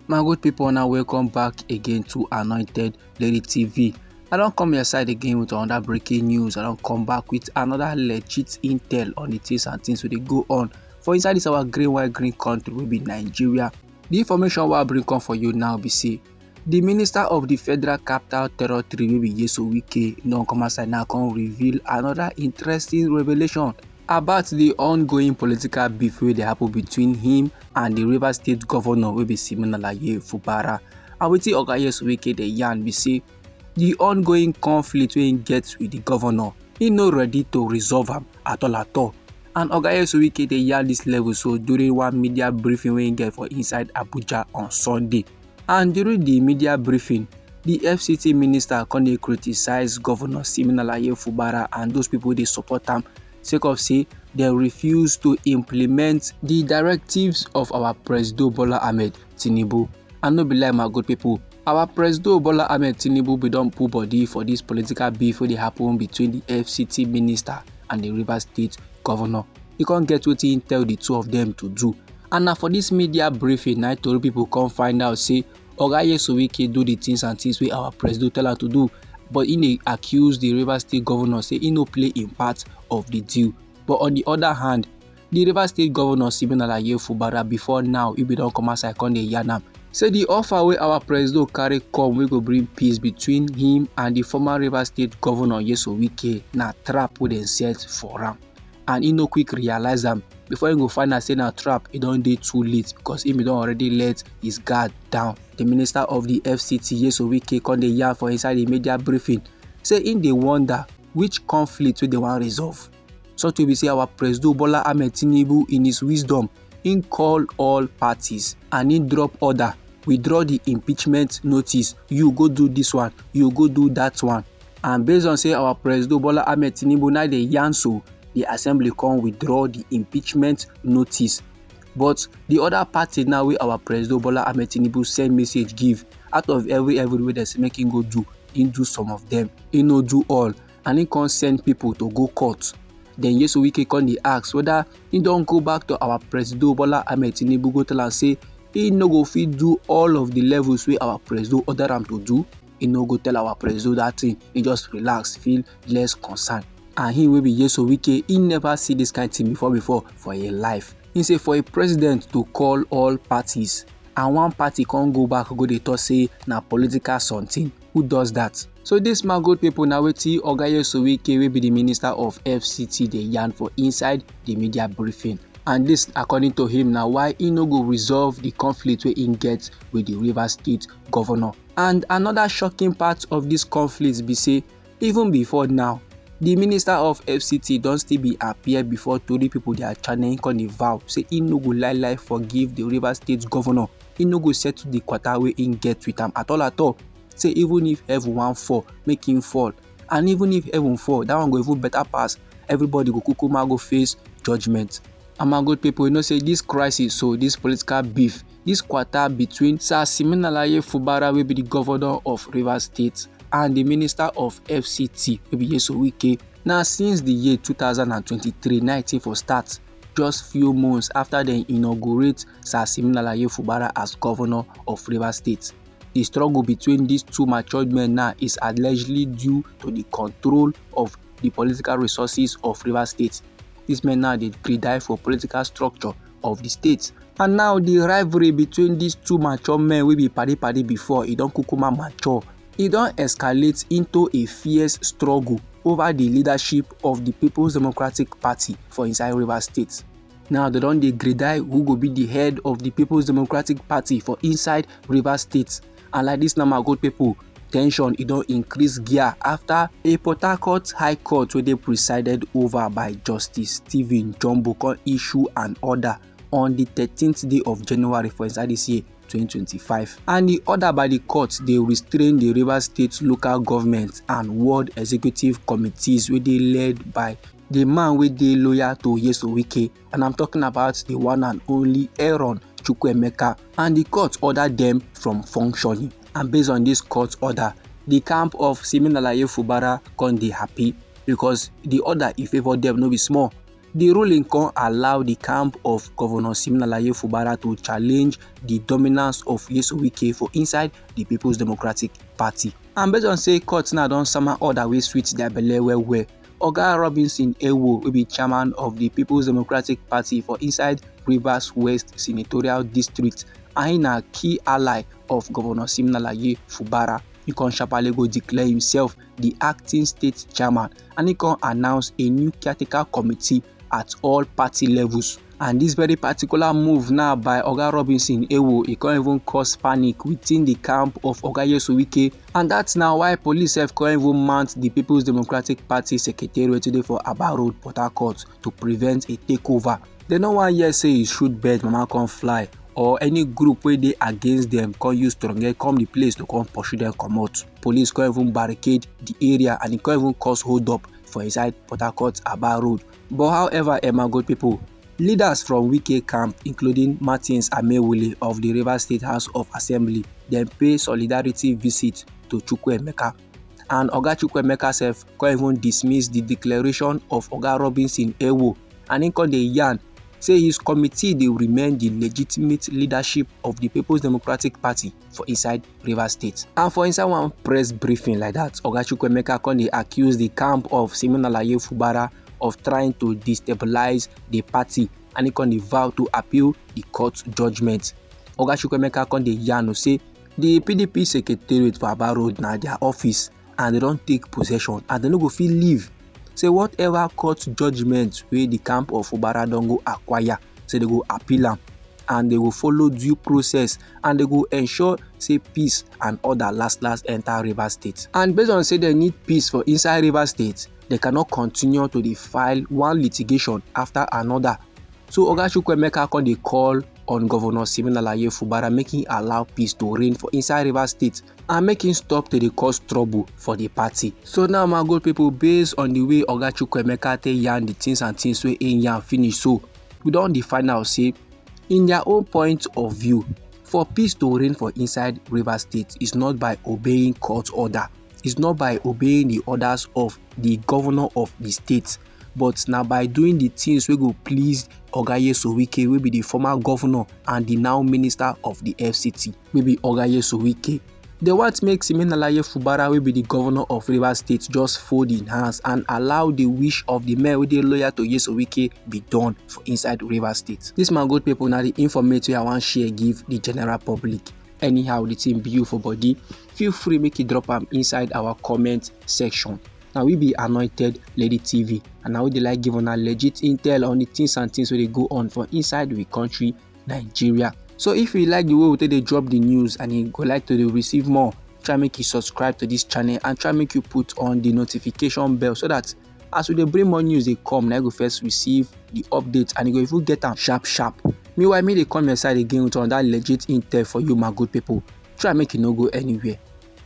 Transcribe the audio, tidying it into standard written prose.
My good people, now welcome back again to Anointed Lady TV. I don't come your side again with another breaking news. I don't come back with another legit intel on the things and things they go on for inside this our green country will be Nigeria. The information I bring come for you now be say the Minister of the Federal Capital Territory will be Wike don't come aside now can reveal another interesting revelation about the ongoing political beef wey dey happen between him and the Rivers State Governor wey be RI0US. And wetin Oga Wike dey yarn be say the ongoing conflict wey he get with the governor, he no ready to resolve am at all. And Oga Wike dey yarn this level so during one media briefing wey he get for inside Abuja on Sunday. And during the media briefing, the FCT minister come criticize Governor RI0US and those people dey support am sake of say they refuse to implement the directives of our President Bola Ahmed Tinubu. And no be like my good people, our President Bola Ahmed Tinubu be don put body for this political beef wey dey happen between the FCT minister and the Rivers State Governor. He can't get wetin he tell the two of them to do. And now for this media briefing, I told people come find out say Oga Wike do the things and things wey our president tell her to do. But he accused the Rivers State Governor say he no play in part of the deal. But on the other hand, the Rivers State Governor RI0US before now he be don come outside come dey yarn am say the offer wey our president carry come we go bring peace between him and the former Rivers State Governor Wike na trap wey dem set for am. And he no quick realize am before he go find out say na trap. He don dey too late because he don already let his guard down. The minister of the FCT Wike come dey yarn for inside the media briefing say in dey wonder which conflict wey they wan resolve. So to be say our President Bola Ahmed Tinubu in his wisdom, he call all parties and he drop order, withdraw the impeachment notice. You go do this one, you go do that one. And based on say our President Bola Ahmed Tinubu now dey yarn so, the assembly can withdraw the impeachment notice. But the other party now wey our President Bola Ahmed Tinubu send message give, out of every way they say make him go do, he do some of them, he no do all, and he can send people to go court. Then Wike can dey ask whether he don't go back to our President Bola Ahmed Tinubu go tell am say he no go fit do all of the levels wey our president order am to do. He no go tell our president that thing. He just relax, feel less concerned. And he will be Wike, he never see this kind of thing before for a life. He say for a president to call all parties and one party can't go back go dey talk say na political something. Who does that? So this my good people now wetin Oga Wike will be the minister of FCT dey yarn for inside the media briefing. And this according to him now why he no go resolve the conflict wey he get with the Rivers State Governor. And another shocking part of this conflict be say even before now, the minister of FCT don't still be appear before 30 people they are channeling on the vow say he no go lie forgive the Rivers State Governor. He no go settle the quarter wey he get with him at all. Say even if heaven won't fall, make him fall. And even if heaven fall, that one go even better pass. Everybody go kukuma go face judgment. And my good people, you know say this crisis, so this political beef, this quarter between Sir RI0US will be the governor of Rivers State and the minister of FCT will be Wike. Now since the year 2023, 19 for start, just few months after they inaugurate Sir RI0US as governor of Rivers State. The struggle between these two matured men now is allegedly due to the control of the political resources of Rivers State. These men now they die for political structure of the state. And now the rivalry between these two mature men will be padi before, it don't kukuma mature. It don't escalate into a fierce struggle over the leadership of the People's Democratic Party for inside Rivers State. Now they don't degrade who will be the head of the People's Democratic Party for inside Rivers State. And like this now my good people, tension it don't increase gear after a Port Harcourt High Court where they presided over by Justice Stephen Jumbo can issue an order on the 13th day of January for inside this year 2025. And the order by the court they restrain the Rivers State local government and ward executive committees where they led by the man with the lawyer to Wike, and I'm talking about the one and only Aaron Chukwuemeka. And the court ordered them from functioning. And based on this court order, the camp of RI0US can't be happy because the order it favored them no be small. The ruling can allow the camp of Governor Siminalayi Fubara to challenge the dominance of Nyesom Wike for inside the People's Democratic Party. And based on say court now don sama order wey sweet their belle well well, Oga Robinson Ewo wey be chairman of the People's Democratic Party for inside Rivers West Senatorial District and he na key ally of Governor Siminalayi Fubara. He can sharply go declare himself the acting state chairman and he can announce a new caretaker committee at all party levels. And this very particular move now by Oga Robinson Ewo, it can even cause panic within the camp of Oga Nyesom Wike, and that's now why police have can even mount the People's Democratic Party secretariat today for Aba Road, Port Harcourt, to prevent a takeover. They no one here say it should bird mama can fly, or any group where they against them can use stronger come the place to come pursue them come out. Police can even barricade the area and it can even cause hold up for inside Port Harcourt Aba Road. But however, my good people, leaders from Wike camp, including Martins Amewule of the Rivers State House of Assembly, then pay solidarity visit to Chukwuemeka. And Oga Chukwuemeka sef can even dismiss the declaration of Oga Robinson Ewo and in con dey yarn say his committee dey remain the legitimate leadership of the People's Democratic Party for inside Rivers State. And for inside one press briefing like that, Oga Chukwuemeka con dey accuse the camp of Siminalayi Fubara of trying to destabilize the party and he con dey vow to appeal the court judgment. Oga Chukwuemeka con dey yarn say the PDP secretariat for Aba Road na their office and they don take possession and they no go fit leave. Say whatever court judgment wey the camp of Fubara don go acquire, say they go appeal am and they will follow due process and they go ensure say peace and order last enter Rivers State. And based on say they need peace for inside Rivers State, they cannot continue to file one litigation after another. So Oga Chukwuemeka con dey call on Governor Siminalayi Fubara making allow peace to reign for inside Rivers State and making stop to dey cause trouble for the party. So now my good people, based on the way Oga Chukwuemeka take yarn the things and things wey in yarn finish, so we don define out say in their own point of view, for peace to reign for inside Rivers State is not by obeying court order, it's not by obeying the orders of the governor of the state, but now by doing the things wey go please Oga Nyesom Wike, wey be the former governor and the now minister of the FCT, wey be Oga Nyesom Wike. They want make Siminalayi Fubara, wey be the governor of Rivers State, just fold in hands and allow the wish of the men wey dey loyal to Nyesom Wike be done for inside Rivers State. This my good people, now the information I want share give the general public. Anyhow, the thing be you for body, feel free make you drop them inside our comment section. Now we be Anointed Lady TV and now we dey like give on a legit intel on the things and things where they go on for inside the country Nigeria. So if you like the way we they drop the news and you go like to receive more, try make you subscribe to this channel and try make you put on the notification bell so that as we bring more news they come, now you go first receive the updates and you go even get them sharp. Meanwhile, me they come your side again with on that legit intel for you my good people. Try make it no go anywhere.